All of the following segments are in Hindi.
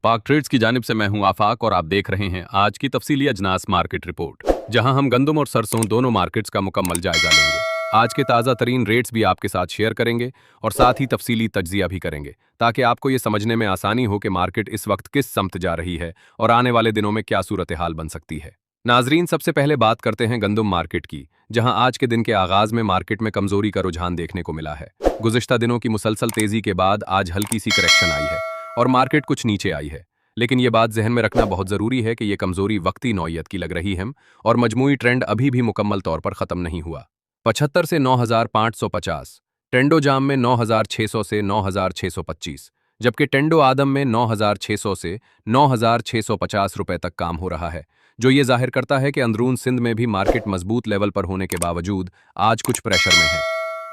पाक ट्रेड्स की जानिब से मैं हूं आफाक और आप देख रहे हैं आज की तफसीली अजनास मार्केट रिपोर्ट, जहां हम गंदम और सरसों दोनों मार्केट्स का मुकम्मल जायजा लेंगे। आज के ताज़ा तरीन रेट्स भी आपके साथ शेयर करेंगे और साथ ही तफसीली तज्जिया भी करेंगे, ताकि आपको ये समझने में आसानी हो कि मार्केट इस वक्त किस समत जा रही है और आने वाले दिनों में क्या सूरत हाल बन सकती है। नाजरीन, सबसे पहले बात करते हैं गंदम मार्केट की, जहां आज के दिन के आगाज में मार्केट में कमजोरी का रुझान देखने को मिला है। गुज़िश्ता दिनों की मुसलसल तेजी के बाद आज हल्की सी करेक्शन आई है और मार्केट कुछ नीचे आई है। लेकिन ये बात जहन में रखना बहुत ज़रूरी है कि ये कमज़ोरी वक्ती नौयत की लग रही है और मजमूई ट्रेंड अभी भी मुकम्मल तौर पर ख़त्म नहीं हुआ। 75 से 9,550, टेंडो जाम में 9,600 से 9,625, जबकि टेंडो आदम में 9,600 से 9,650 रुपए तक काम हो रहा है, जो ये जाहिर करता है कि अंदरून सिंध में भी मार्केट मजबूत लेवल पर होने के बावजूद आज कुछ प्रेशर में है।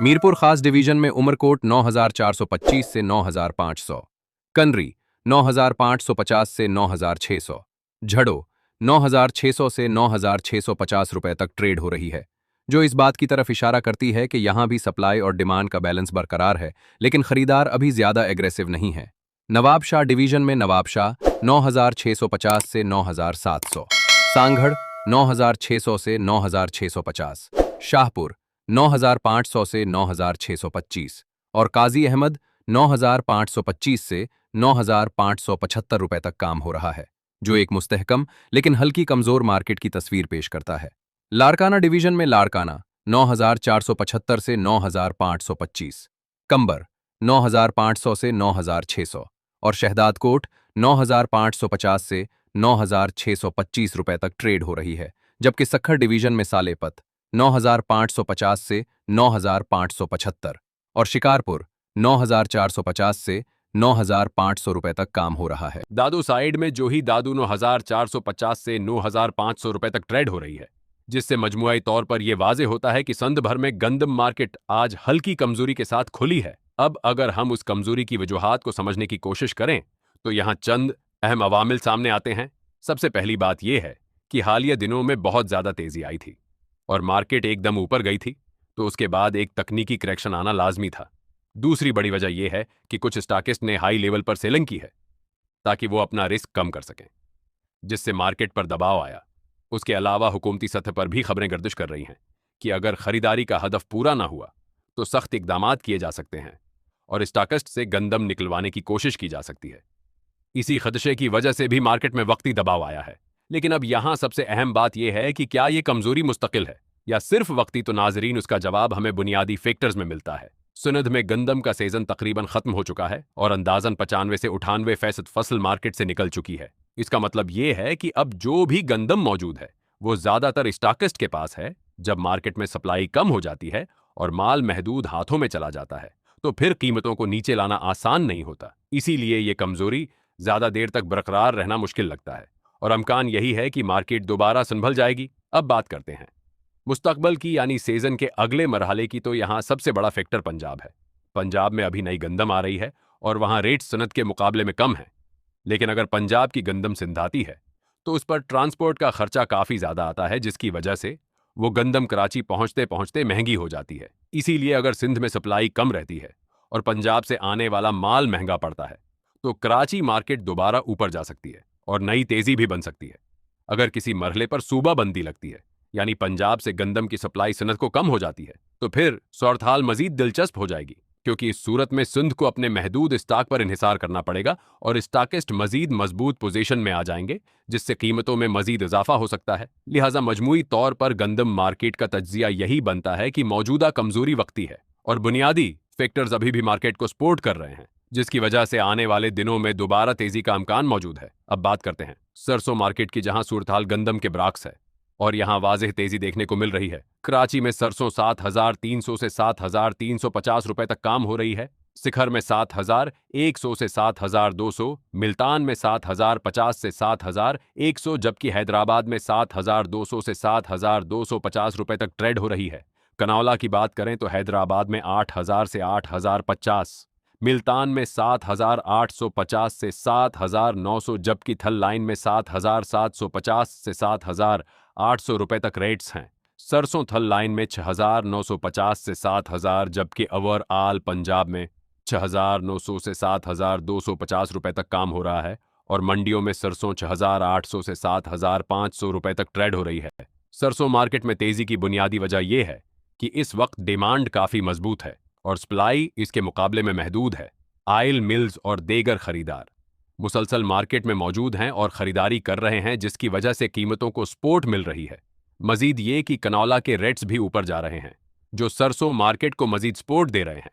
मीरपुर खास डिवीजन में उमरकोट 9,425 से 9,500, कनरी 9,550 से 9,600, झड़ो 9,600 से 9,650 रुपए तक ट्रेड हो रही है, जो इस बात की तरफ इशारा करती है कि यहां भी सप्लाई और डिमांड का बैलेंस बरकरार है, लेकिन खरीदार अभी ज्यादा एग्रेसिव नहीं है। नवाब शाह डिवीजन में नवाब शाह 9,650 से 9,700, सांगढ़ 9,600 से 9,650, शाहपुर 9,500 से 9,625 और काजी अहमद 9,525 से 9,575 रुपए तक काम हो रहा है, जो एक मुस्तहकम लेकिन हल्की कमजोर मार्केट की तस्वीर पेश करता है। लाड़काना डिवीजन में लाड़काना 9,475 से 9,525, कंबर 9,500 से 9,600 और शहदादकोट 9,550 से 9,625 रुपए तक ट्रेड हो रही है, जबकि सखर डिवीजन में सालेपत 9,550 से 9,575 और शिकारपुर 9,450 से 9,500 रुपए तक काम हो रहा है। दादू साइड में जो ही दादू 9,450 से 9,500 रुपए तक ट्रेड हो रही है, जिससे मजमुआई तौर पर यह वाजे होता है कि संद भर में गंदम मार्केट आज हल्की कमजोरी के साथ खुली है। अब अगर हम उस कमजोरी की वजूहात को समझने की कोशिश करें तो यहाँ चंद अहम अवामिल सामने आते हैं। सबसे पहली बात यह है कि हालिया दिनों में बहुत ज्यादा तेजी आई थी और मार्केट एकदम ऊपर गई थी, तो उसके बाद एक तकनीकी करेक्शन आना लाजमी था। दूसरी बड़ी वजह यह है कि कुछ स्टॉकिस्ट ने हाई लेवल पर सेलिंग की है ताकि वो अपना रिस्क कम कर सकें, जिससे मार्केट पर दबाव आया। उसके अलावा हुकूमती सतह पर भी खबरें गर्दिश कर रही हैं कि अगर खरीदारी का हदफ पूरा ना हुआ तो सख्त इकदाम किए जा सकते हैं और स्टॉकिस्ट से गंदम निकलवाने की कोशिश की जा सकती है। इसी खदशे की वजह से भी मार्केट में वक्ती दबाव आया है। लेकिन अब यहां सबसे अहम बात यह है कि क्या यह कमजोरी मुस्तकिल है या सिर्फ वक्ती, तो नाजरीन उसका जवाब हमें बुनियादी फैक्टर्स में मिलता है। सुनद में गंदम का सीजन तकरीबन खत्म हो चुका है और अंदाजन 95 से 98% फसल मार्केट से निकल चुकी है। इसका मतलब यह है कि अब जो भी गंदम मौजूद है वो ज्यादातर स्टॉकिस्ट के पास है। जब मार्केट में सप्लाई कम हो जाती है और माल महदूद हाथों में चला जाता है तो फिर कीमतों को नीचे लाना आसान नहीं होता। इसीलिए ये कमजोरी ज्यादा देर तक बरकरार रहना मुश्किल लगता है और अमकान यही है कि मार्केट दोबारा संभल जाएगी। अब बात करते हैं मुस्तकबल की, यानी सीजन के अगले मरहले की। तो यहाँ सबसे बड़ा फैक्टर पंजाब है। पंजाब में अभी नई गंदम आ रही है और वहाँ रेट सनद के मुकाबले में कम है। लेकिन अगर पंजाब की गंदम सिंध आती है तो उस पर ट्रांसपोर्ट का खर्चा काफी ज्यादा आता है, जिसकी वजह से वो गंदम कराची पहुंचते पहुंचते महंगी हो जाती है। इसीलिए अगर सिंध में सप्लाई कम रहती है और पंजाब से आने वाला माल महंगा पड़ता है तो कराची मार्केट दोबारा ऊपर जा सकती है और नई तेजी भी बन सकती है। अगर किसी मरहले पर सूबा बंदी लगती है, यानी पंजाब से गंदम की सप्लाई सनद को कम हो जाती है, तो फिर सूरत हाल मजीद दिलचस्प हो जाएगी, क्योंकि इस सूरत में सिंध को अपने महदूद स्टॉक पर इन्हिसार करना पड़ेगा और स्टॉकिस्ट मजीद मजबूत पोजीशन में आ जाएंगे, जिससे कीमतों में मजीद इजाफा हो सकता है। लिहाजा मजमूई तौर पर गंदम मार्केट का तज्जिया यही बनता है कि मौजूदा कमजोरी वक्ती है और बुनियादी फैक्टर्स अभी भी मार्केट को सपोर्ट कर रहे हैं, जिसकी वजह से आने वाले दिनों में दोबारा तेजी का इम्कान मौजूद है। अब बात करते हैं सरसों मार्केट की, जहां सूरत हाल गंदम के बराक्स है और यहां वाज़ेह तेजी देखने को मिल रही है। कराची में सरसों 7,300 से 7,350 रुपए तक काम हो रही है। सिखर में 7,100 से 7,200, मुल्तान में 7,050 से 7,100, जबकि हैदराबाद में 7,200 से 7,250 रुपए तक ट्रेड हो रही है। कनौला की बात करें तो हैदराबाद में 8,000 से 8,050, मुल्तान में 7,850 से 7,900, जबकि थल लाइन में 7,750 से 7,800 रुपए तक रेट्स हैं। सरसों थल लाइन में 6,950 से 7,000, जबकि अवर आल पंजाब में 6,900 से 7,250 रुपए तक काम हो रहा है और मंडियों में सरसों 6,800 से 7,500 रुपए तक ट्रेड हो रही है। सरसों मार्केट में तेजी की बुनियादी वजह यह है कि इस वक्त डिमांड काफी मजबूत है और सप्लाई इसके मुकाबले में महदूद है। ऑयल मिल्स और देगर खरीदार मुसलसल मार्केट में मौजूद हैं और खरीदारी कर रहे हैं, जिसकी वजह से कीमतों को सपोर्ट मिल रही है। मजीद ये कि कनौला के रेट्स भी ऊपर जा रहे हैं, जो सरसों मार्केट को मजीद सपोर्ट दे रहे हैं,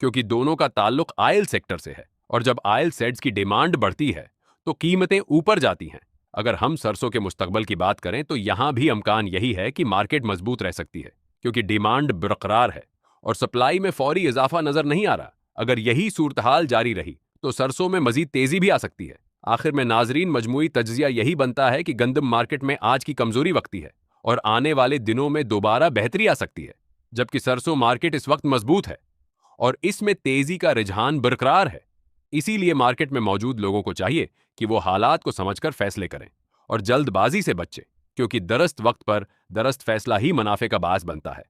क्योंकि दोनों का ताल्लुक ऑयल सेक्टर से है और जब ऑयल सेट्स की डिमांड बढ़ती है तो कीमतें ऊपर जाती हैं। अगर हम सरसों के मुस्तकबल की बात करें तो यहां भी इम्कान यही है कि मार्केट मजबूत रह सकती है, क्योंकि डिमांड बरकरार है और सप्लाई में फौरी इजाफा नजर नहीं आ रहा। अगर यही सूरत हाल जारी रही तो सरसों में मजीद तेजी भी आ सकती है। आखिर में नाजरीन, मजमूई तज्जिया यही बनता है कि गंदम मार्केट में आज की कमजोरी वक्ती है और आने वाले दिनों में दोबारा बेहतरी आ सकती है, जबकि सरसों मार्केट इस वक्त मजबूत है और इसमें तेजी का रुझान बरकरार है। इसीलिए मार्केट में मौजूद लोगों को चाहिए कि वो हालात को समझकर फैसले करें और जल्दबाजी से बचें, क्योंकि दरस्त वक्त पर दरस्त फैसला ही मुनाफे का बास बनता है।